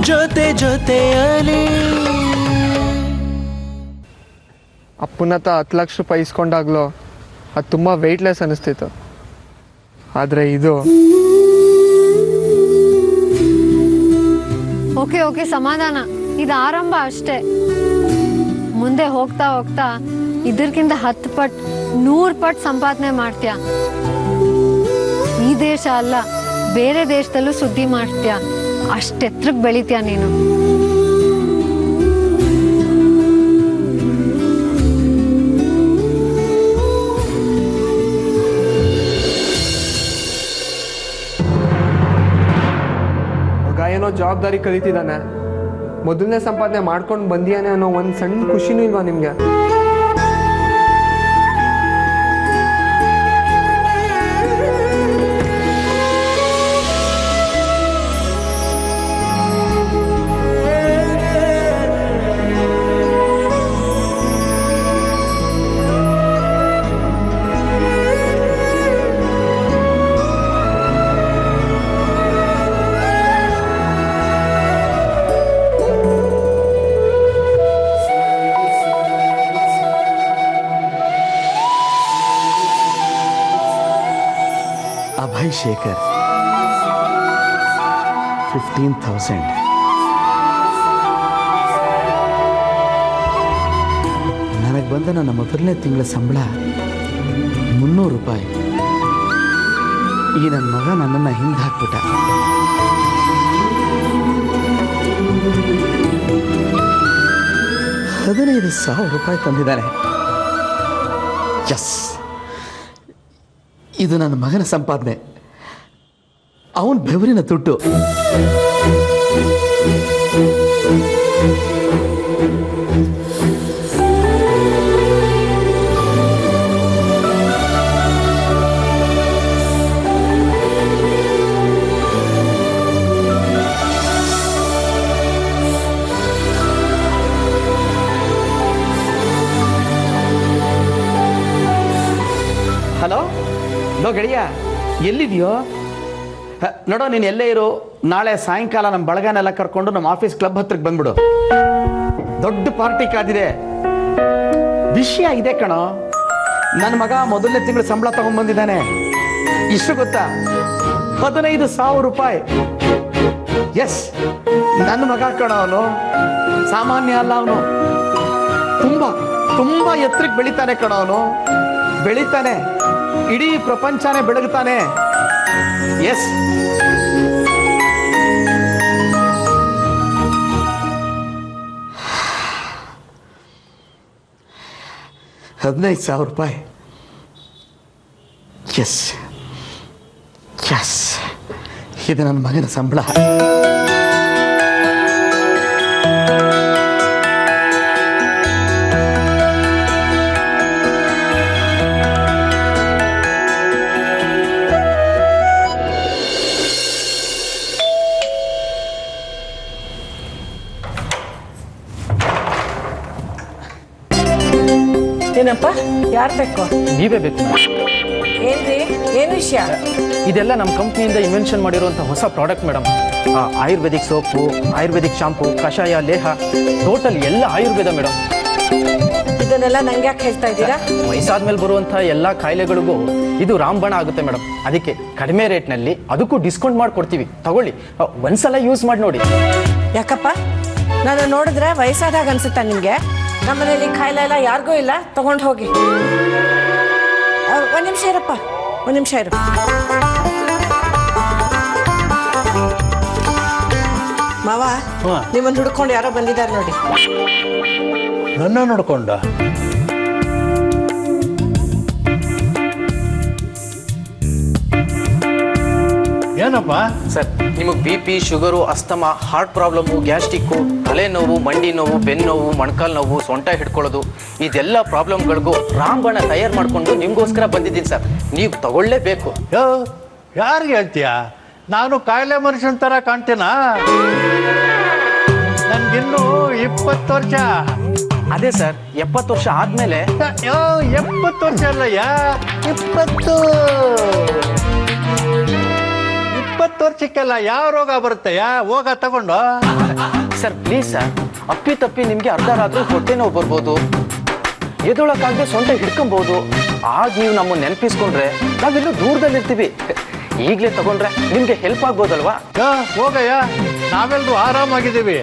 ಜೊತೆ ಜೊತೆಯಲಿ. ಅಪ್ಪನ ಹತ್ರ 10 ಲಕ್ಷ ರೂಪಾಯಿ ಇಸ್ಕೊಂಡಾಗ್ಲೋ ಅದು ತುಂಬ ವೆಯ್ಟ್ಲೆಸ್ ಅನ್ನಿಸ್ತಿತ್ತು. ಆದರೆ ಇದು ಓಕೆ ಸಮಾಧಾನ, ಇದು ಆರಂಭ ಅಷ್ಟೇ. ಮುಂದೆ ಹೋಗ್ತಾ ಹೋಗ್ತಾ ಇದಕ್ಕಿಂತ 10 ಪಟ್ಟು 100 ಪಟ್ಟು ಸಂಪಾದನೆ ಮಾಡ್ತೀಯ. ಈ ದೇಶ ಅಲ್ಲ, ಬೇರೆ ದೇಶದಲ್ಲೂ ಸುದ್ದಿ ಮಾಡ್ತೀಯ. ಅಷ್ಟೆತ್ರಕ್ಕೆ ಬೆಳಿತೀಯ ನೀನು. ಏನೋ ಜವಾಬ್ದಾರಿ ಕಲಿತಿದ್ದಾನೆ, ಮೊದಲನೇ ಸಂಪಾದನೆ ಮಾಡ್ಕೊಂಡು ಬಂದಿಯಾನೆ ಅನ್ನೋ ಒಂದು ಸಣ್ಣ ಖುಷಿನೂ ಇಲ್ವಾ ನಿಮಗೆ? ಅಭಯ್ ಶೇಖರ್ 15,000. ನನಗೆ ಬಂದ ನನ್ನ ಮೊದಲನೇ ತಿಂಗಳ ಸಂಬಳ 300 ರೂಪಾಯಿ. ಈ ನನ್ನ ಮಗ ನನ್ನನ್ನು ಹಿಂದೆ ಹಾಕ್ಬಿಟ್ಟ. ₹15,000 ತಂದಿದ್ದಾನೆ. ಎಸ್, ಇದು ನನ್ನ ಮಗನ ಸಂಪಾದನೆ, ಅವನ ಬೆವರಿನ ದುಡ್ಡು. ಹಲೋ ಗೆಳೆಯ, ಎಲ್ಲಿದೆಯೋ? ನೋಡೋ, ನೀನು ಎಲ್ಲೇ ಇರು, ನಾಳೆ ಸಾಯಂಕಾಲ ನಮ್ಮ ಬಳಗನೆಲ್ಲ ಕರ್ಕೊಂಡು ನಮ್ಮ ಆಫೀಸ್ ಕ್ಲಬ್ ಹತ್ರಕ್ಕೆ ಬಂದ್ಬಿಡು. ದೊಡ್ಡ ಪಾರ್ಟಿ ಕಾದಿದೆ. ವಿಷಯ ಇದೆ ಕಣೋ, ನನ್ನ ಮಗ ಮೊದಲನೇ ತಿಂಗಳು ಸಂಬಳ ತಗೊಂಡ್ಬಂದಿದ್ದಾನೆ. ಇಷ್ಟು ಗೊತ್ತಾ? 15,000 ರೂಪಾಯಿ. ಎಸ್, ನನ್ನ ಮಗ ಕಣೋ, ಅವನು ಸಾಮಾನ್ಯ ಅಲ್ಲ. ಅವನು ತುಂಬಾ ತುಂಬಾ ಎತ್ತರಕ್ಕೆ ಬೆಳಿತಾನೆ ಕಣೋ. ಅವನು ಬೆಳಿತಾನೆ, ಇಡೀ ಪ್ರಪಂಚನೇ ಬೆಳಗುತ್ತಾನೆ. ಎಸ್, ₹15,000. ಎಸ್ ಎಸ್, ಇದು ನನ್ನ ಮಗನ ಸಂಬಳ. ಏನಪ್ಪ, ಯಾರು ಬೇಕು? ನೀವೇ ಬೇಕು. ಏನ್ರಿ, ಏನು ವಿಷಯ? ಇದೆಲ್ಲ ನಮ್ಮ ಕಂಪ್ನಿಯಿಂದ ಇನ್ವೆನ್ಷನ್ ಮಾಡಿರುವಂಥ ಹೊಸ product madam. Ayurvedic soap, Ayurvedic shampoo, ಕಷಾಯ, ಲೇಹ, ಟೋಟಲ್ ಎಲ್ಲ ಆಯುರ್ವೇದ ಮೇಡಮ್. ಇದನ್ನೆಲ್ಲ ನಂಗೆ ಯಾಕೆ ಹೇಳ್ತಾ ಇದ್ದೀರಾ? ವಯಸ್ಸಾದ್ಮೇಲೆ ಬರುವಂಥ ಎಲ್ಲ ಕಾಯಿಲೆಗಳಿಗೂ ಇದು ರಾಮಬಾಣ ಆಗುತ್ತೆ ಮೇಡಮ್. ಅದಕ್ಕೆ ಕಡಿಮೆ ರೇಟ್ನಲ್ಲಿ ಅದಕ್ಕೂ ಡಿಸ್ಕೌಂಟ್ ಮಾಡಿಕೊಡ್ತೀವಿ. ತಗೊಳ್ಳಿ, ಒಂದ್ಸಲ ಯೂಸ್ ಮಾಡಿ ನೋಡಿ. ಯಾಕಪ್ಪ, ನಾನು ನೋಡಿದ್ರೆ ವಯಸ್ಸಾದಾಗ ಅನ್ಸುತ್ತಾ ನಿಮಗೆ? ನಮ್ಮನೇಲಿ ಕಾಯಿಲೆ ಎಲ್ಲ ಯಾರಿಗೂ ಇಲ್ಲ, ತಗೊಂಡು ಹೋಗಿ. ಒಂದು ನಿಮಿಷ ಇರಪ್ಪ, ಒಂದು ನಿಮಿಷ ಇರು. ಮಾವ, ನಿಮ್ಮನ್ನು ಹುಡ್ಕೊಂಡು ಯಾರೋ ಬಂದಿದ್ದಾರೆ ನೋಡಿ. ನನ್ನ ನೋಡ್ಕೊಂಡ? ಏನಪ್ಪ ಸರ್, ನಿಮಗೆ BP, sugar, asthma, heart problem, gastric, ತಲೆನೋವು, ಮಂಡಿ ನೋವು, ಬೆನ್ನೋವು, ಮೊಣಕಾಲು ನೋವು, ಸೊಂಟ ಹಿಡ್ಕೊಳ್ಳೋದು, ಇದೆಲ್ಲ ಪ್ರಾಬ್ಲಮ್ಗಳಿಗೂ ರಾಮಬಾಣ ತಯಾರು ಮಾಡಿಕೊಂಡು ನಿಮಗೋಸ್ಕರ ಬಂದಿದ್ದೀನಿ ಸರ್. ನೀವು ತಗೊಳ್ಳೇಬೇಕು. ಯಾರಿಗೆ ಹೇಳ್ತೀಯ? ನಾನು ಕಾಯಿಲೆ ಮನುಷ್ಯನ ಥರ ಕಾಣ್ತೀನಾ? ನನಗಿನ್ನೂ 20 ವರ್ಷ. ಅದೇ ಸರ್, 70 ವರ್ಷ ಆದಮೇಲೆ. 70 ವರ್ಷ ಅಲ್ಲಯ್ಯ, 20 40 ವರ್ಷಕ್ಕೆಲ್ಲ ಯಾವ ರೋಗ ಬರುತ್ತೆ ಹೋಗ ತಗೊಂಡು. ಸರ್ ಪ್ಲೀಸ್ ಸರ್, ಅಪ್ಪಿ ತಪ್ಪಿ ನಿಮ್ಗೆ ಅರ್ಧ ರಾತ್ರಿ ಹೊಟ್ಟೆ ನೋವು ಬರ್ಬೋದು, ಎದೊಳಕ್ಕಾಗದೆ ಸೊಂಟ ಹಿಡ್ಕೊಬಹುದು. ಆಗ ನೀವು ನಮ್ಮನ್ನು ನೆನಪಿಸ್ಕೊಂಡ್ರೆ ನಾವೆಲ್ಲೂ ದೂರದಲ್ಲಿರ್ತೀವಿ. ಈಗಲೇ ತಗೊಂಡ್ರೆ ನಿಮ್ಗೆ ಹೆಲ್ಪ್ ಆಗ್ಬೋದಲ್ವಾ? ಹೋಗಯ್ಯ, ನಾವೆಲ್ಲರೂ ಆರಾಮಾಗಿದ್ದೀವಿ.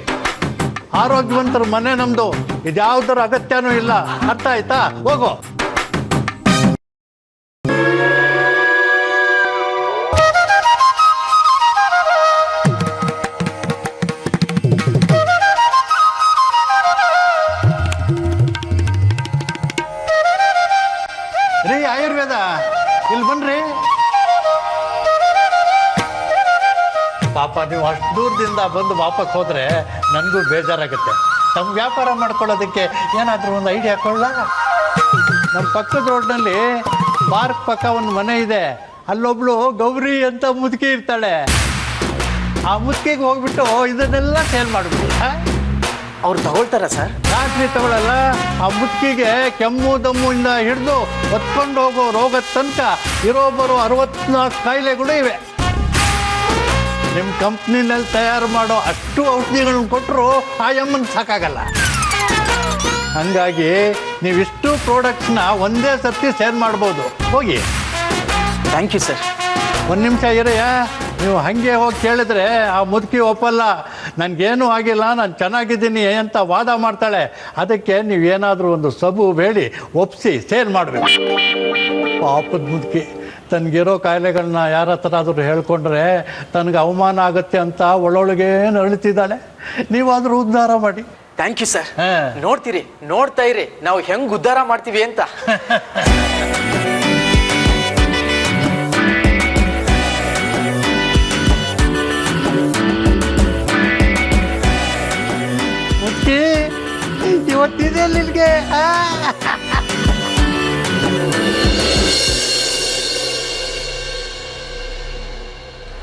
ಆರೋಗ್ಯವಂತರ ಮನೆ ನಮ್ದು, ಇದ್ಯಾವುದರ ಅಗತ್ಯನೂ ಇಲ್ಲ. ಅರ್ಥ ಆಯ್ತಾ? ಹೋಗೋ. ರೀ ಆಯುರ್ವೇದ, ಇಲ್ಲಿ ಬನ್ರಿ. ಪಾಪ ನೀವು ಅಷ್ಟು ದೂರದಿಂದ ಬಂದು ವಾಪಸ್ ಹೋದ್ರೆ ನನಗೂ ಬೇಜಾರಾಗುತ್ತೆ. ತಮ್ಮ ವ್ಯಾಪಾರ ಮಾಡ್ಕೊಳ್ಳೋದಕ್ಕೆ ಏನಾದರೂ ಒಂದು ಐಡಿಯಾ ಕೊಡಲ? ನಮ್ಮ ಪಕ್ಕದ ರೋಡ್ನಲ್ಲಿ ಪಾರ್ಕ್ ಪಕ್ಕ ಒಂದು ಮನೆ ಇದೆ. ಅಲ್ಲೊಬ್ಳು ಗೌರಿ ಅಂತ ಮುದುಕಿ ಇರ್ತಾಳೆ. ಆ ಮುದುಕಿಗೆ ಹೋಗ್ಬಿಟ್ಟು ಇದನ್ನೆಲ್ಲ ಸೇಲ್ ಮಾಡ್ಬಿಡಿ. ಅವ್ರು ತಗೊಳ್ತಾರ ಸರ್? ರಾತ್ರಿ ತಗೊಳ್ಳಲ್ಲ. ಆ ಮುದುಕಿಗೆ ಕೆಮ್ಮು ದಮ್ಮುಯಿಂದ ಹಿಡಿದು ಹೊತ್ಕೊಂಡು ಹೋಗೋ ರೋಗದ ತನಕ ಇರೋಬ್ಬರು 64 ಕಾಯಿಲೆಗಳು ಇವೆ. ನಿಮ್ಮ ಕಂಪ್ನಿನಲ್ಲಿ ತಯಾರು ಮಾಡೋ ಅಷ್ಟು ಔಷಧಿಗಳನ್ನ ಕೊಟ್ಟರು ಆ ಎಮ್ಮನ್ ಸಾಕಾಗಲ್ಲ. ಹಂಗಾಗಿ ನೀವಿಷ್ಟು ಪ್ರಾಡಕ್ಟ್ಸ್ನ ಒಂದೇ ಸರ್ತಿ ಸೇಲ್ ಮಾಡ್ಬೋದು. ಹೋಗಿ. Thank you sir. ಒಂದು ನಿಮಿಷ ಇರಯ್ಯ. ನೀವು ಹಾಗೆ ಹೋಗಿ ಕೇಳಿದ್ರೆ ಆ ಮುದುಕಿ ಒಪ್ಪಲ್ಲ. ನನಗೇನೂ ಆಗಿಲ್ಲ, ನಾನು ಚೆನ್ನಾಗಿದ್ದೀನಿ ಅಂತ ವಾದ ಮಾಡ್ತಾಳೆ. ಅದಕ್ಕೆ ನೀವೇನಾದರೂ ಒಂದು ಸಬು ಬೇಡಿ ಒಪ್ಪಿಸಿ ಸೇಲ್ ಮಾಡಬೇಕು. ಪಾಪದ ಮುದುಕಿ ತನಗಿರೋ ಕಾಯಿಲೆಗಳನ್ನ ಯಾರ ಹತ್ರ ಆದರೂ ಹೇಳ್ಕೊಂಡ್ರೆ ತನಗೆ ಅವಮಾನ ಆಗುತ್ತೆ ಅಂತ ಒಳ್ಳೊಳಗೆ ನರಳುತ್ತಿದ್ದಾಳೆ. ನೀವಾದರೂ ಉದ್ಧಾರ ಮಾಡಿ. Thank you sir. ನೋಡ್ತೀರಿ, ನೋಡ್ತಾ ಇರಿ ನಾವು ಹೆಂಗ್ ಉದ್ಧಾರ ಮಾಡ್ತೀವಿ ಅಂತ. ಇವತ್ತಿದೆ ನಿನ್ಗೆ.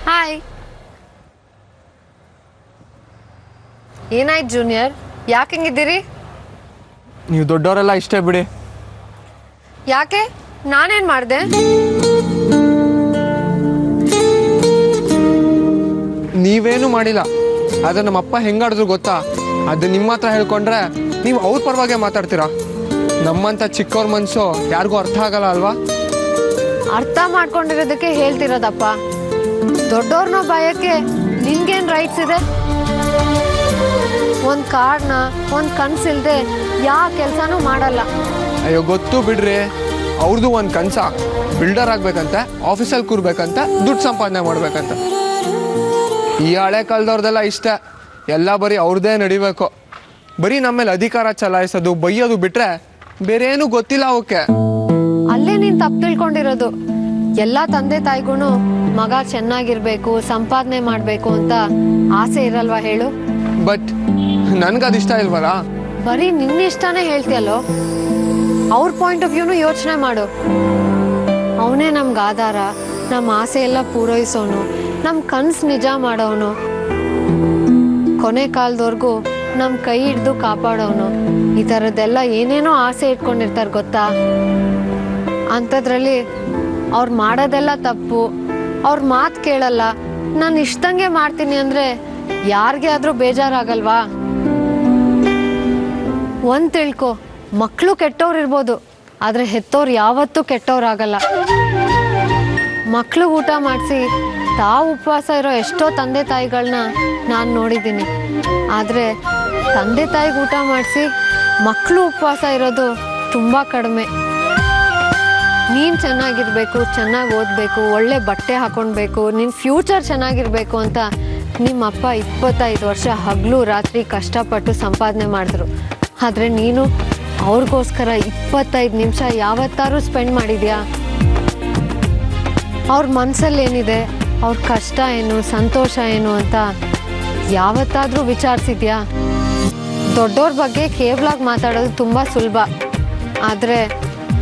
ಹಾಯ್. ಏನಾಯ್ತು ಜೂನಿಯರ್, ಯಾಕೆ ಹಿಂಗಿದ್ದೀರಿ? ನೀವು ದೊಡ್ಡವರೆಲ್ಲ ಇಷ್ಟೇ ಬಿಡಿ. ಯಾಕೆ? ನಾನೇನ್ ಮಾಡಿದೆ? ನೀವೇನು ಮಾಡಿಲ್ಲ. ಆದರೆ ನಮ್ಮಪ್ಪ ಹೆಂಗಾಡಿದ್ರು ಗೊತ್ತಾ? ಅದು ನಿಮ್ಮ ಹತ್ರ ಹೇಳ್ಕೊಂಡ್ರೆ ನೀವು ಅವ್ರ ಪರವಾಗೆ ಮಾತಾಡ್ತೀರಾ. ನಮ್ಮಂಥ ಚಿಕ್ಕವ್ರ ಮನಸ್ಸು ಯಾರಿಗೂ ಅರ್ಥ ಆಗಲ್ಲ ಅಲ್ವಾ? ಅರ್ಥ ಮಾಡ್ಕೊಂಡಿರೋದಕ್ಕೆ ಹೇಳ್ತಿರೋದಪ್ಪ. ದೊಡ್ಡವ್ರನ್ನ ಭಯಕ್ಕೆ ನಿನ್ಗೇನ್ ರೈಟ್ಸ್ ಇದೆ? ಒಂದ್ ಕಾರ್ಡ್ನ ಒಂದ್ ಕನ್ಸಿಲ್ದೆ ಯಾವ ಕೆಲ್ಸನೂ ಮಾಡಲ್ಲ. ಅಯ್ಯೋ ಗೊತ್ತು ಬಿಡ್ರಿ. ಅವ್ರದ್ದು ಒಂದು ಕನ್ಸ, ಬಿಲ್ಡರ್ ಆಗ್ಬೇಕಂತೆ, ಆಫೀಸಲ್ಲಿ ಕೂರ್ಬೇಕಂತೆ, ದುಡ್ಡು ಸಂಪಾದನೆ ಮಾಡ್ಬೇಕಂತ. ಈ ಹಳೆ ಕಾಲದವ್ರದೆಲ್ಲ ಇಷ್ಟ. ಎಲ್ಲ ಬರೀ ಅವ್ರದ್ದೇ ನಡಿಬೇಕು. ಬರೀ ನಮ್ಮೇಲೆ ಅಧಿಕಾರ ಚಲಾಯಿಸೋದು, ಬೈಯೋದು ಬಿಟ್ರೆ ಬೇರೆ ಏನೂ ಗೊತ್ತಿಲ್ಲ ಅವಕ್ಕೆ. ಅಲ್ಲೇ ನೀನ್ ತಪ್ಪು ತಿಳ್ಕೊಂಡಿರೋದು. ಎಲ್ಲಾ ತಂದೆ ತಾಯಿಗೂ ಮಗ ಚೆನ್ನಾಗಿರ್ಬೇಕು, ಸಂಪಾದನೆ ಮಾಡ್ಬೇಕು ಅಂತ ಆಸೆ ಇರಲ್ವಾ ಹೇಳು? ಬಟ್ ನನ್ಗದಿಷ್ಟ ಇಲ್ವಲ್ಲ. ಬರೀ ನಿನ್ನ ಇಷ್ಟನೇ ಹೇಳ್ತೀಯಲ್ಲೋ. ಅವ್ರ ಪಾಯಿಂಟ್ ಆಫ್ ವ್ಯೂನು ಯೋಚನೆ ಮಾಡು. ಅವನೇ ನಮ್ಗೆ ಆಧಾರ, ನಮ್ಮ ಆಸೆ ಎಲ್ಲ ಪೂರೈಸೋನು, ನಮ್ಮ ಕನ್ಸು ನಿಜ ಮಾಡೋನು, ಕೊನೆ ಕಾಲದವರೆಗೂ ನಮ್ಮ ಕೈ ಹಿಡ್ದು ಕಾಪಾಡೋನು. ಈ ಥರದ್ದೆಲ್ಲ ಏನೇನೋ ಆಸೆ ಇಟ್ಕೊಂಡಿರ್ತಾರೆ ಗೊತ್ತಾ? ಅಂಥದ್ರಲ್ಲಿ ಅವ್ರು ಮಾಡೋದೆಲ್ಲ ತಪ್ಪು, ಅವ್ರ ಮಾತು ಕೇಳಲ್ಲ, ನಾನು ಇಷ್ಟಂಗೆ ಮಾಡ್ತೀನಿ ಅಂದರೆ ಯಾರಿಗೆ ಆದರೂ ಬೇಜಾರಾಗಲ್ವಾ? ಒಂದು ತಿಳ್ಕೊ, ಮಕ್ಕಳು ಕೆಟ್ಟವ್ರು ಇರ್ಬೋದು, ಆದರೆ ಹೆತ್ತವ್ರು ಯಾವತ್ತೂ ಕೆಟ್ಟವ್ರಾಗಲ್ಲ. ಮಕ್ಕಳು ಊಟ ಮಾಡಿಸಿ ತಾವು ಉಪವಾಸ ಇರೋ ಎಷ್ಟೋ ತಂದೆ ತಾಯಿಗಳನ್ನ ನಾನು ನೋಡಿದ್ದೀನಿ. ಆದರೆ ತಂದೆ ತಾಯಿಗೆ ಊಟ ಮಾಡಿಸಿ ಮಕ್ಕಳು ಉಪವಾಸ ಇರೋದು ತುಂಬ ಕಡಿಮೆ. ನೀನು ಚೆನ್ನಾಗಿರ್ಬೇಕು, ಚೆನ್ನಾಗಿ ಓದಬೇಕು, ಒಳ್ಳೆ ಬಟ್ಟೆ ಹಾಕೊಳ್ಬೇಕು, ನಿನ್ನ ಫ್ಯೂಚರ್ ಚೆನ್ನಾಗಿರ್ಬೇಕು ಅಂತ ನಿಮ್ಮಪ್ಪ 25 ವರ್ಷ ಹಗಲು ರಾತ್ರಿ ಕಷ್ಟಪಟ್ಟು ಸಂಪಾದನೆ ಮಾಡಿದ್ರು. ಆದರೆ ನೀನು ಅವ್ರಿಗೋಸ್ಕರ 25 ನಿಮಿಷ ಯಾವತ್ತಾದ್ರೂ ಸ್ಪೆಂಡ್ ಮಾಡಿದ್ಯಾ? ಅವ್ರ ಮನಸ್ಸಲ್ಲಿ ಏನಿದೆ, ಅವ್ರ ಕಷ್ಟ ಏನು, ಸಂತೋಷ ಏನು ಅಂತ ಯಾವತ್ತಾದರೂ ವಿಚಾರಿಸಿದ್ಯಾ? ದೊಡ್ಡವ್ರ ಬಗ್ಗೆ ಕೇವಲಾಗಿ ಮಾತಾಡೋದು ತುಂಬ ಸುಲಭ. ಆದರೆ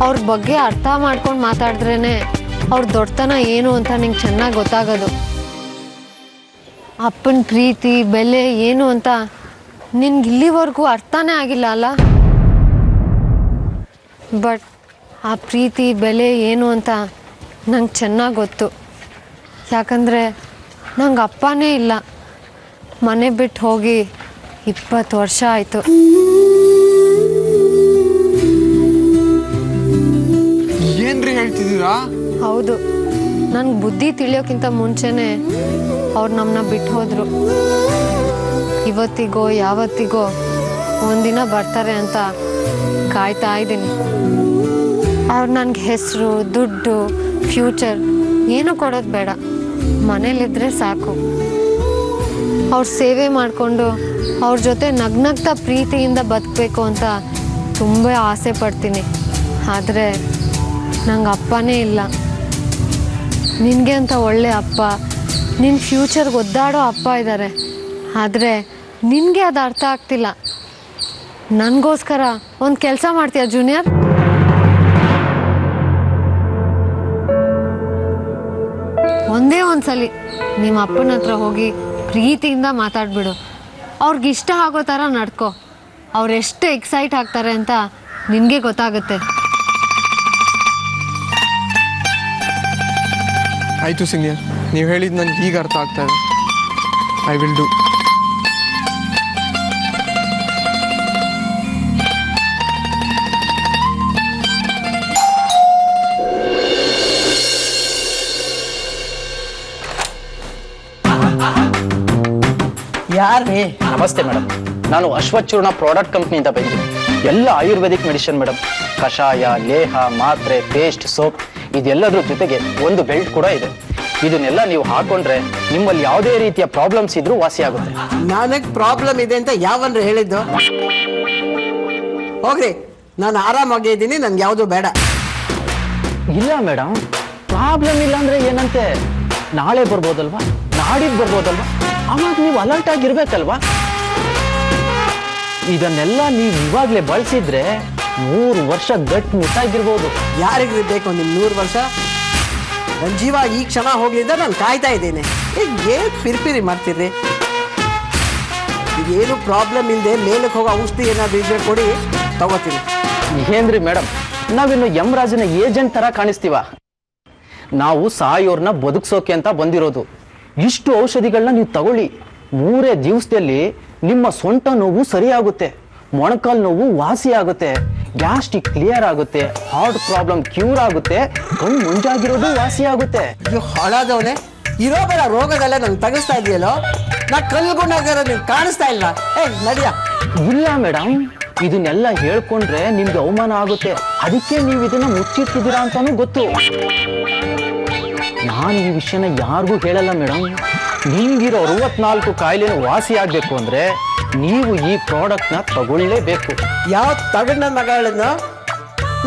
ಅವ್ರ ಬಗ್ಗೆ ಅರ್ಥ ಮಾಡ್ಕೊಂಡು ಮಾತಾಡಿದ್ರೇ ಅವ್ರ ದೊಡ್ಡತನ ಏನು ಅಂತ ನಿಂಗೆ ಚೆನ್ನಾಗಿ ಗೊತ್ತಾಗೋದು. ಅಪ್ಪನ ಪ್ರೀತಿ ಬೆಲೆ ಏನು ಅಂತ ನಿನ್ಗೆ ಇಲ್ಲಿವರೆಗೂ ಅರ್ಥನೇ ಆಗಿಲ್ಲ ಅಲ್ಲ? ಬಟ್ ಆ ಪ್ರೀತಿ ಬೆಲೆ ಏನು ಅಂತ ನಂಗೆ ಚೆನ್ನಾಗಿ ಗೊತ್ತು. ಯಾಕಂದರೆ ನಂಗೆ ಅಪ್ಪನೇ ಇಲ್ಲ. ಮನೆ ಬಿಟ್ಟು ಹೋಗಿ 20 ವರ್ಷ ಆಯಿತು. ಏನ್ರಿ ಹೇಳ್ತಿದ್ದೀರಾ? ಹೌದು, ನನ್ಗೆ ಬುದ್ಧಿ ತಿಳಿಯೋಕ್ಕಿಂತ ಮುಂಚೆನೇ ಅವ್ರು ನಮ್ಮನ್ನ ಬಿಟ್ಟು ಹೋದ್ರು. ಇವತ್ತಿಗೋ ಯಾವತ್ತಿಗೋ ಒಂದಿನ ಬರ್ತಾರೆ ಅಂತ ಕಾಯ್ತಾ ಇದ್ದೀನಿ. ಅವ್ರು ನನಗೆ ಹೆಸರು, ದುಡ್ಡು, ಫ್ಯೂಚರ್ ಏನೂ ಕೊಡೋದು ಬೇಡ, ಮನೇಲಿದ್ರೆ ಸಾಕು. ಅವ್ರ ಸೇವೆ ಮಾಡಿಕೊಂಡು ಅವ್ರ ಜೊತೆ ನಗ್ನಗ್ತಾ ಪ್ರೀತಿಯಿಂದ ಬದುಕಬೇಕು ಅಂತ ತುಂಬ ಆಸೆ ಪಡ್ತೀನಿ. ಆದರೆ ನಂಗೆ ಅಪ್ಪನೇ ಇಲ್ಲ. ನಿನಗೆ ಅಂತ ಒಳ್ಳೆ ಅಪ್ಪ, ನಿನ್ನ ಫ್ಯೂಚರ್ಗೆ ಒದ್ದಾಡೋ ಅಪ್ಪ ಇದ್ದಾರೆ. ಆದರೆ ನಿನಗೆ ಅದು ಅರ್ಥ ಆಗ್ತಿಲ್ಲ. ನನಗೋಸ್ಕರ ಒಂದು ಕೆಲಸ ಮಾಡ್ತೀಯಾ ಜೂನಿಯರ್? ಒಂದೇ ಒಂದ್ಸಲಿ ನಿಮ್ಮ ಅಪ್ಪನ ಹತ್ರ ಹೋಗಿ ಪ್ರೀತಿಯಿಂದ ಮಾತಾಡ್ಬಿಡು. ಅವ್ರಿಗಿಷ್ಟ ಆಗೋ ಥರ ನಡ್ಕೊ. ಅವ್ರು ಎಷ್ಟು ಎಕ್ಸೈಟ್ ಆಗ್ತಾರೆ ಅಂತ ನಿನಗೆ ಗೊತ್ತಾಗುತ್ತೆ. ಆಯಿತು ಸೀನಿಯರ್, ನೀವು ಹೇಳಿದ್ದು ನನಗೆ ಈಗ ಅರ್ಥ ಆಗ್ತಾ ಇದೆ. I will do. ಯಾರೇ? ನಮಸ್ತೆ ಮೇಡಮ್, ನಾನು ಅಶ್ವಚೂರ್ಣ ಪ್ರಾಡಕ್ಟ್ ಕಂಪ್ನಿಯಿಂದ ಬಂದಿದ್ದೀನಿ. ಎಲ್ಲ ಆಯುರ್ವೇದಿಕ್ ಮೆಡಿಸಿನ್ ಮೇಡಮ್. ಕಷಾಯ, ಲೇಹ, ಮಾತ್ರೆ, ಪೇಸ್ಟ್, ಸೋಪ್ ಇದೆಲ್ಲದ್ರ ಜೊತೆಗೆ ಒಂದು ಬೆಲ್ಟ್ ಕೂಡ ಇದೆ. ಇದನ್ನೆಲ್ಲ ನೀವು ಹಾಕೊಂಡ್ರೆ ನಿಮ್ಮಲ್ಲಿ ಯಾವುದೇ ರೀತಿಯ ಪ್ರಾಬ್ಲಮ್ಸ್ ಇದ್ರೂ ವಾಸಿ ಆಗುತ್ತೆ. ನನಗೆ ಪ್ರಾಬ್ಲಮ್ ಇದೆ ಅಂತ ಯಾವನ್ರು ಹೇಳಿದ್ದು? ಹೋಗ್ರಿ, ನಾನು ಆರಾಮಾಗಿ ಇದ್ದೀನಿ, ನನ್ಗೆ ಯಾವುದು ಬೇಡ. ಇಲ್ಲ ಮೇಡಮ್, ಪ್ರಾಬ್ಲಮ್ ಇಲ್ಲ ಅಂದ್ರೆ ಏನಂತೆ? ನಾಳೆ ಬರ್ಬೋದಲ್ವಾ, ನಾಡಿದ್ದು ಬರ್ಬೋದಲ್ವಾ? ಅವಾಗ ನೀವು ಅಲರ್ಟ್ ಆಗಿರ್ಬೇಕಲ್ವಾ? ಇದನ್ನೆಲ್ಲ ನೀವು ಇವಾಗಲೇ ಬಳಸಿದ್ರೆ 100 ವರ್ಷ ಗಟ್ಟಿ ಮುಟ್ಟಾಗಿರ್ಬೋದು. ಯಾರಿಗ್ರಿ ಬೇಕು ನಿಮ್ 100 ವರ್ಷ? ನನ್ನ ಜೀವ ಈ ಕ್ಷಣ ಹೋಗ್ಲಿದ್ದ ನಾನು ಕಾಯ್ತಾ ಇದ್ದೇನೆ. ಏನು ಪಿರಿಪಿರಿ ಮಾಡ್ತೀರಿ? ಏನು ಪ್ರಾಬ್ಲಮ್ ಇಲ್ಲದೆ ಮೇಲಕ್ಕೆ ಹೋಗೋ ಔಷಧಿ ಏನಾದ್ರು ಇದ್ರೆ ಕೊಡಿ, ತಗೋತೀನಿ. ಏನ್ರಿ ಮೇಡಮ್, ನಾವಿನ್ನು ಯಮರಾಜನ ಏಜೆಂಟ್ ತರ ಕಾಣಿಸ್ತೀವ? ನಾವು ಸಾಯೋರ್ನ ಬದುಕ್ಸೋಕೆ ಅಂತ ಬಂದಿರೋದು. ಇಷ್ಟು ಔಷಧಿಗಳನ್ನ ನೀವು ತಗೊಳ್ಳಿ, 3 ದಿವಸದಲ್ಲಿ ನಿಮ್ಮ ಸೊಂಟ ನೋವು ಸರಿಯಾಗುತ್ತೆ, ಮೊಣಕಾಲು ನೋವು ವಾಸಿ ಆಗುತ್ತೆ, ಗ್ಯಾಸ್ಟ್ರಿಕ್ ಕ್ಲಿಯರ್ ಆಗುತ್ತೆ, ಹಾರ್ಟ್ ಪ್ರಾಬ್ಲಮ್ ಕ್ಯೂರ್ ಆಗುತ್ತೆ, ಕಣ್ಣು ಮುಂಜಾಗಿರೋದು ವಾಸಿ ಆಗುತ್ತೆ. ಇದು ಹಾಳಾದವನೇ, ಇರೋ ಬೇಡ ರೋಗದಲ್ಲ ನಂಗೆ ತಗಿಸ್ತಾ ಇದೆಯಲ್ಲೋ. ನಾ ಕಲ್ಗೊಂಡಾಗಾರ ನೀವು ಕಾಣಿಸ್ತಾ ಇಲ್ಲ. ನಡಿಯ. ಇಲ್ಲ ಮೇಡಮ್, ಇದನ್ನೆಲ್ಲ ಹೇಳ್ಕೊಂಡ್ರೆ ನಿಮ್ಗೆ ಅವಮಾನ ಆಗುತ್ತೆ. ಅದಕ್ಕೆ ನೀವು ಇದನ್ನ ಮುಚ್ಚಿಟ್ಟಿದ್ದೀರಾ ಅಂತಾನೂ ಗೊತ್ತು. ನಾನು ಈ ವಿಷಯನ ಯಾರಿಗೂ ಹೇಳಲ್ಲ ಮೇಡಮ್. ನಿಮ್ಗಿರೋ 64 ಕಾಯಿಲೆನೂ ವಾಸಿ ಆಗ್ಬೇಕು ಅಂದ್ರೆ ನೀವು ಈ ಪ್ರಾಡಕ್ಟ್ನ ತಗೊಳ್ಳೇಬೇಕು. ಯಾವ ತಗೊಂಡ್ ನನ್ನ ಮಗ ಹೇಳಿದ್ನು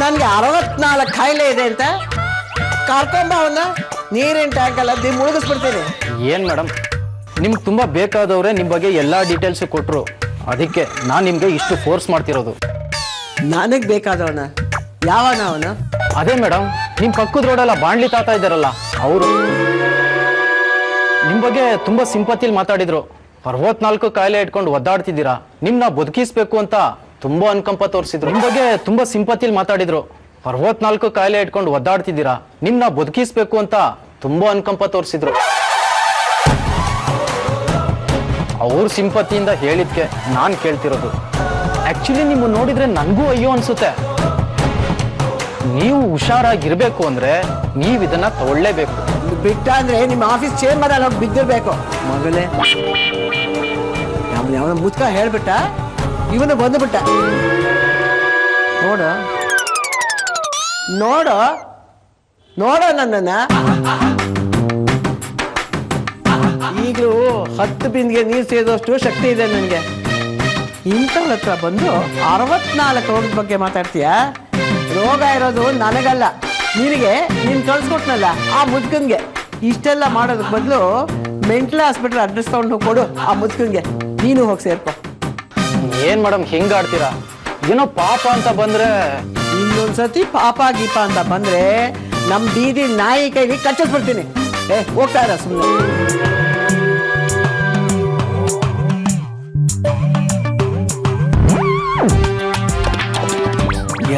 ನನ್ಗೆ 64 ಕಾಯಿಲೆ ಇದೆ ಅಂತ? ಕರ್ಕೊಂಬ ಅವನ್ನ, ನೀರಿನ ಟ್ಯಾಂಕಲ್ಲ ಮುಳುಗಿಸ್ಬಿಡ್ತೀನಿ. ಏನ್ ಮೇಡಮ್, ನಿಮ್ಗೆ ತುಂಬಾ ಬೇಕಾದವ್ರೆ ನಿಮ್ ಬಗ್ಗೆ ಎಲ್ಲಾ ಡೀಟೇಲ್ಸ್ ಕೊಟ್ರು, ಅದಕ್ಕೆ ನಾನು ನಿಮ್ಗೆ ಇಷ್ಟು ಫೋರ್ಸ್ ಮಾಡ್ತಿರೋದು. ನನಗ್ ಬೇಕಾದವನ? ಯಾವನ ಅವನ? ಅದೇ ಮೇಡಮ್, ನಿಮ್ ಪಕ್ಕದ ರೋಡಲ್ಲ ಬಾಂಡ್ಲಿ ತಾತ ಇದ್ದಾರಲ್ಲ ಅವರು ನಿಮ್ ಬಗ್ಗೆ ತುಂಬಾ ಸಿಂಪತಿಲ್ ಮಾತಾಡಿದ್ರು. 64 ಕಾಯಿಲೆ ಇಟ್ಕೊಂಡು ಒದ್ದಾಡ್ತಿದ್ದೀರಾ, ನಿಮ್ನ ಬದುಕಿಸ್ಬೇಕು ಅಂತ ತುಂಬಾ ಅನುಕಂಪ ತೋರಿಸಿದ್ರು. ನಿಮ್ ಬಗ್ಗೆ ತುಂಬಾ ಸಿಂಪತಿಲ್ ಮಾತಾಡಿದ್ರು. 64 ಕಾಯಿಲೆ ಇಟ್ಕೊಂಡು ಒದ್ದಾಡ್ತಿದ್ದೀರಾ, ನಿಮ್ನ ಬದುಕಿಸ್ಬೇಕು ಅಂತ ತುಂಬಾ ಅನುಕಂಪ ತೋರಿಸಿದ್ರು. ಅವ್ರ ಸಿಂಪತಿಯಿಂದ ಹೇಳಿದ್ಕೆ ನಾನ್ ಕೇಳ್ತಿರೋದು. ಆಕ್ಚುಲಿ ನಿಮ್ಮ ನೋಡಿದ್ರೆ ನನ್ಗೂ ಅಯ್ಯೋ ಅನ್ಸುತ್ತೆ. ನೀವು ಹುಷಾರಾಗಿರ್ಬೇಕು ಅಂದ್ರೆ ನೀವ್ ಇದನ್ನ ತಗೊಳ್ಳೇಬೇಕು. ಬಿಟ್ಟ ಅಂದ್ರೆ ನಿಮ್ಮ ಆಫೀಸ್ ಚೇರ್ಮನ್ ಅಲ್ಲಿ ಬಿದ್ದಿರ್ಬೇಕು ಮಗನೇ. ಯಾವನ ಮುಚ್ಕ ಹೇಳ್ಬಿಟ್ಟ, ಇವನು ಬಂದ್ಬಿಟ್ಟ. ನೋಡ ನೋಡ ನೋಡ ನನ್ನನ್ನ. ಈಗಲೂ 10 ಬಿಂದಿಗೆ ನೀರು ಸೇದೋಷ್ಟು ಶಕ್ತಿ ಇದೆ ನನಗೆ. ಇಂಥವ್ರ ಹತ್ರ ಬಂದು 64 ರೋಗದ ಬಗ್ಗೆ ಮಾತಾಡ್ತೀಯ? ರೋಗ ಇರೋದು ನನಗಲ್ಲ, ನಿನಗೆ. ನೀನು ಕಳ್ಸ್ಕೊಟ್ನಲ್ಲ ಆ ಮುದ್ಕನ್ಗೆ. ಇಷ್ಟೆಲ್ಲ ಮಾಡೋದಕ್ಕೆ ಬದಲು ಮೆಂಟಲ್ ಹಾಸ್ಪಿಟಲ್ ಅಡ್ರೆಸ್ ತಗೊಂಡು ಕೊಡು ಆ ಮುದ್ಕನ್ಗೆ. ನೀನು ಹೋಗಿ ಸೇರ್ಕೊ. ಏನ್ ಮೇಡಮ್ ಹಿಂಗ ಆಡ್ತೀರಾ? ಏನೋ ಪಾಪ ಅಂತ ಬಂದ್ರೆ ಇನ್ನೊಂದ್ಸತಿ ಪಾಪ ಗೀಪ ಅಂತ ಬಂದ್ರೆ ನಮ್ ಬೀದಿ ನಾಯಿ ಕೈಲಿ ಕಚ್ಚಿಸ್ಬಿಡ್ತೀನಿ. ಹೋಗ್ತಾ ಇರ ಸುಮ್ಮನೆ.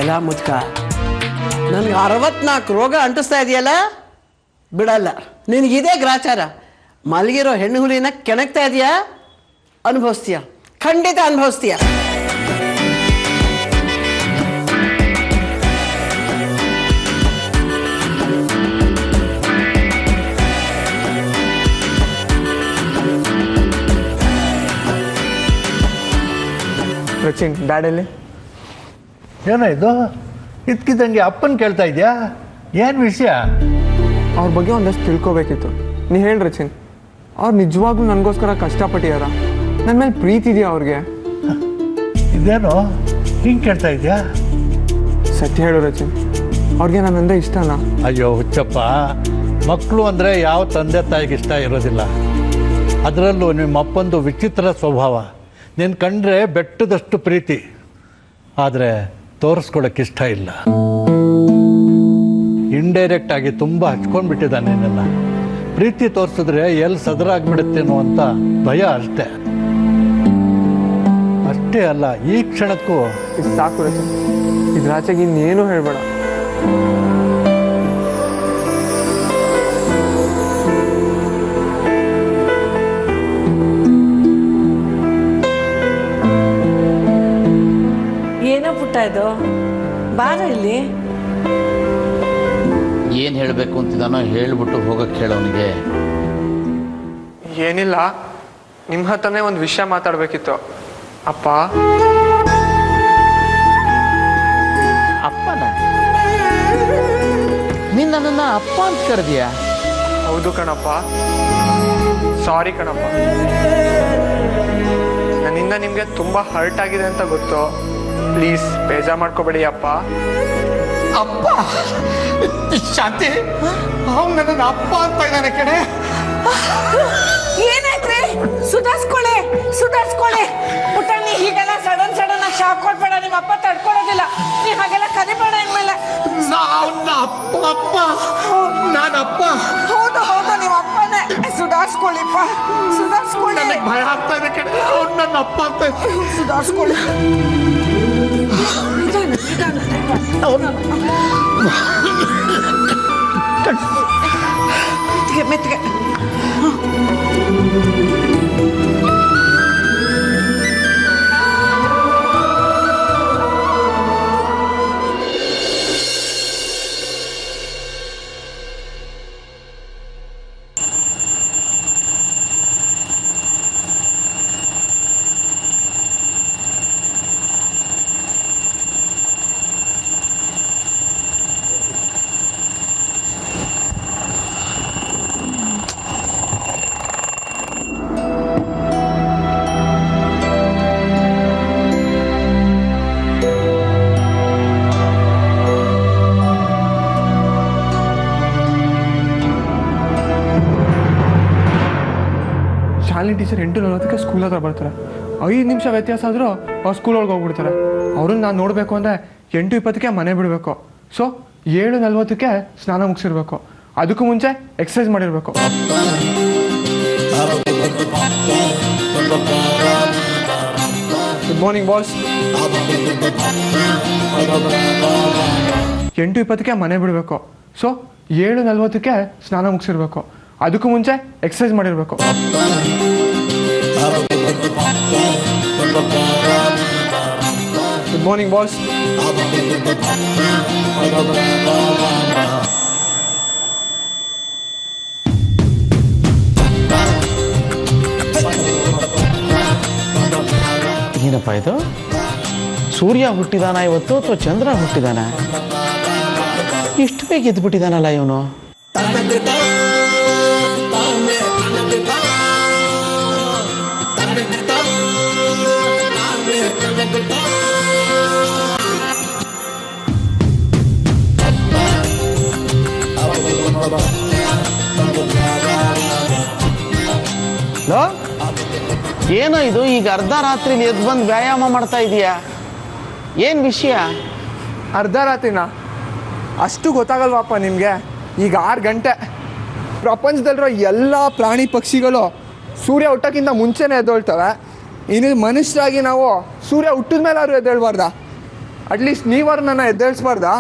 ಎಲ್ಲ ಮುದ್ಕ, ನನ್ಗೆ 64 ರೋಗ ಅಂಟಿಸ್ತಾ ಇದೆಯಲ್ಲ, ಬಿಡಲ್ಲ. ನಿನಗಿದೇ ಗ್ರಾಚಾರ. ಮಲಗಿರೋ ಹೆಣ್ಣು ಹುಲಿನ ಕೆಣಕ್ತಾ ಇದೆಯಾ? ಅನುಭವಿಸ್ತೀಯ, ಖಂಡಿತ ಅನುಭವಿಸ್ತೀಯ. ರಚಿನ್, ಡ್ಯಾಡಲ್ಲಿ ಏನೋ ಇದು ಇದ್ಕಿದ್ದಂಗೆ ಅಪ್ಪನ ಕೇಳ್ತಾ ಇದೆಯಾ? ಏನು ವಿಷಯ? ಅವ್ರ ಬಗ್ಗೆ ಒಂದಷ್ಟು ತಿಳ್ಕೊಬೇಕಿತ್ತು. ನೀ ಹೇಳಿ ರಚಿನ್, ಅವ್ರು ನಿಜವಾಗ್ಲೂ ನನಗೋಸ್ಕರ ಕಷ್ಟಪಟ್ಟಿದಾರ? ನನ್ನ ಮೇಲೆ ಪ್ರೀತಿ ಇದೆಯಾ ಅವ್ರಿಗೆ? ಇದೇನೋ ಹಿಂಗೆ ಕೇಳ್ತಾ ಇದೆಯಾ? ಸತ್ಯ ಹೇಳು ರಚಿನ್, ಅವ್ರಿಗೆ ನನ್ನಂದ್ರೆ ಇಷ್ಟನಾ? ಅಯ್ಯೋ ಹುಚ್ಚಪ್ಪ, ಮಕ್ಕಳು ಅಂದರೆ ಯಾವ ತಂದೆ ತಾಯಿಗೆ ಇಷ್ಟ ಇರೋದಿಲ್ಲ. ಅದರಲ್ಲೂ ನಿಮ್ಮ ಅಪ್ಪಂದು ವಿಚಿತ್ರ ಸ್ವಭಾವ. ನೀನು ಕಂಡ್ರೆ ಬೆಟ್ಟದಷ್ಟು ಪ್ರೀತಿ, ಆದರೆ ತೋರಿಸ್ಕೊಳಕ್ಕೆ ಇಷ್ಟ ಇಲ್ಲ. ಇಂಡೈರೆಕ್ಟ್ ಆಗಿ ತುಂಬ ಹಚ್ಕೊಂಡ್ಬಿಟ್ಟಿದ್ದಾನೆ ನಿನ್ನೆಲ್ಲ. ಪ್ರೀತಿ ತೋರಿಸಿದ್ರೆ ಎಲ್ಲಿ ಸದರಾಗ್ಬಿಡುತ್ತೇನೋ ಅಂತ ಭಯ ಅಷ್ಟೇ. ಅಷ್ಟೇ ಅಲ್ಲ, ಈ ಕ್ಷಣಕ್ಕೂ ಇದು ಸಾಕು ರಚಿನ್, ಇದ್ರಾಚೆಗೆ ಇನ್ನೇನು ಹೇಳ್ಬೇಡ. ಏನೋ ಪುಟ್ಟ ಇದು, ಬಾರ ಇಲ್ಲಿ. ಏನು ಹೇಳಬೇಕು ಅಂತಿದ್ದಾನೋ ಹೇಳ್ಬಿಟ್ಟು ಹೋಗಕ್ಕೆ ಹೇಳೋನಿಗೆ. ಏನಿಲ್ಲ, ನಿಮ್ಮ ಹತ್ರನೇ ಒಂದು ವಿಷಯ ಮಾತಾಡಬೇಕಿತ್ತು. ಅಪ್ಪ. ಅಪ್ಪನ? ನೀನು ನನ್ನನ್ನು ಅಪ್ಪ ಅಂತ ಕರೆದಿಯಾ? ಹೌದು ಕಣಪ್ಪ, ಸಾರಿ ಕಣಪ್ಪ. ನನ್ನಿಂದ ನಿಮಗೆ ತುಂಬ ಹರ್ಟ್ ಆಗಿದೆ ಅಂತ ಗೊತ್ತು. ಪ್ಲೀಸ್ ಬೇಜಾರು ಮಾಡ್ಕೋಬೇಡಿ ಅಪ್ಪ. ಅಪ್ಪ? ಶಾಂತಿ, ಅವ್ನು ನನ್ನನ್ನು ಅಪ್ಪ ಅಂತ ಇದ್ದಾನೆ ಕಣೆ. ಏನಾಯ್ತ್ರಿ? ಸುಧಾರಿಸ್ಕೊಳ್ಳಿ, ಸುಧಾರಿಸ್ಕೊಳ್ಳಿ. ಪುಟ್ಟ, ನೀ ಹೀಗೆಲ್ಲ ಸಡನ್ ಸಡನ್ ಆಗಿ ಶಾಕ್ ಕೊಡ್ಬೇಡ. ನಿಮ್ಮ ಅಪ್ಪ ತಡ್ಕೊಳ್ಳೋದಿಲ್ಲ. ನೀ ಹಾಗೆಲ್ಲ ಕರಿಬೇಡ ಇನ್ಮೇಲೆ. ಅಪ್ಪ ನಾನು ಅಪ್ಪ? ಹೌದು ಹೌದು, ನಿಮ್ಮ ಅಪ್ಪನೇ. ಸುಧಾರಿಸ್ಕೊಳ್ಳಿಪ್ಪ, ಸುಧಾರಿಸ್ಕೊಳ್ಳಿ. ಭಯ ಆಗ್ತಾ ಇದೆ ಕಣೆ, ಅವ್ನು ನನ್ನ ಅಪ್ಪ ಅಂತ. ಸುಧಾರಿಸ್ಕೊಳ್ಳಿ. ಮೆತ್ತಿಗೆ ಮೆತ್ತಿಗೆ. ಶಾಲಿನಿ ಟೀಚರ್ 8:40 ಸ್ಕೂಲ್ ಹತ್ರ ಬರ್ತಾರೆ. 5 ನಿಮಿಷ ವ್ಯತ್ಯಾಸ ಆದರೂ ಅವ್ರು ಸ್ಕೂಲೊಳಗೆ ಹೋಗ್ಬಿಡ್ತಾರೆ. ಅವ್ರನ್ನ ನಾನು ನೋಡಬೇಕು ಅಂದರೆ 8:20 ಮನೆ ಬಿಡಬೇಕು. ಸೊ 7:40 ಸ್ನಾನ ಮುಗಿಸಿರ್ಬೇಕು. ಅದಕ್ಕೂ ಮುಂಚೆ ಎಕ್ಸಸೈಸ್ ಮಾಡಿರಬೇಕು. Good morning boss. 8:20 ಮನೆ ಬಿಡಬೇಕು. ಸೊ 7:40 ಸ್ನಾನ ಮುಗಿಸಿರ್ಬೇಕು. ಅದಕ್ಕೂ ಮುಂಚೆ ಎಕ್ಸಸೈಸ್ ಮಾಡಿರಬೇಕು. Good morning boss. ಏನಪ್ಪ ಇದು? ಸೂರ್ಯ ಹುಟ್ಟಿದಾನ ಇವತ್ತು ಅಥವಾ ಚಂದ್ರ ಹುಟ್ಟಿದಾನ? ಇಷ್ಟು ಬೇಗ ಎದ್ಬಿಟ್ಟಿದಾನಲ್ಲ ಇವನು. ಏನೋ ಇದು, ಈಗ ಅರ್ಧ ರಾತ್ರಿಲಿ ಎದ್ದು ಬಂದು ವ್ಯಾಯಾಮ ಮಾಡ್ತಾ ಇದೀಯಾ? ಏನು ವಿಷಯ? ಅರ್ಧ ರಾತ್ರಿನ? ಅಷ್ಟು ಗೊತ್ತಾಗಲ್ವಪ್ಪ ನಿಮಗೆ? ಈಗ 6 ಗಂಟೆ. ಪ್ರಪಂಚದಲ್ಲಿರೋ ಎಲ್ಲ ಪ್ರಾಣಿ ಪಕ್ಷಿಗಳು ಸೂರ್ಯ ಹುಟ್ಟೋಕ್ಕಿಂತ ಮುಂಚೆನೇ ಎದ್ದೇಳ್ತವೆ. ಇನ್ನು ಮನುಷ್ಯರಾಗಿ ನಾವು ಸೂರ್ಯ ಹುಟ್ಟಿದ ಮೇಲೆ ಅವರು ಎದ್ದೇಳ್ಬಾರ್ದ? ಅಟ್ಲೀಸ್ಟ್ ನೀವಾರು ನನ್ನ ಎದ್ದೇಳಿಸ್ಬಾರ್ದಾ?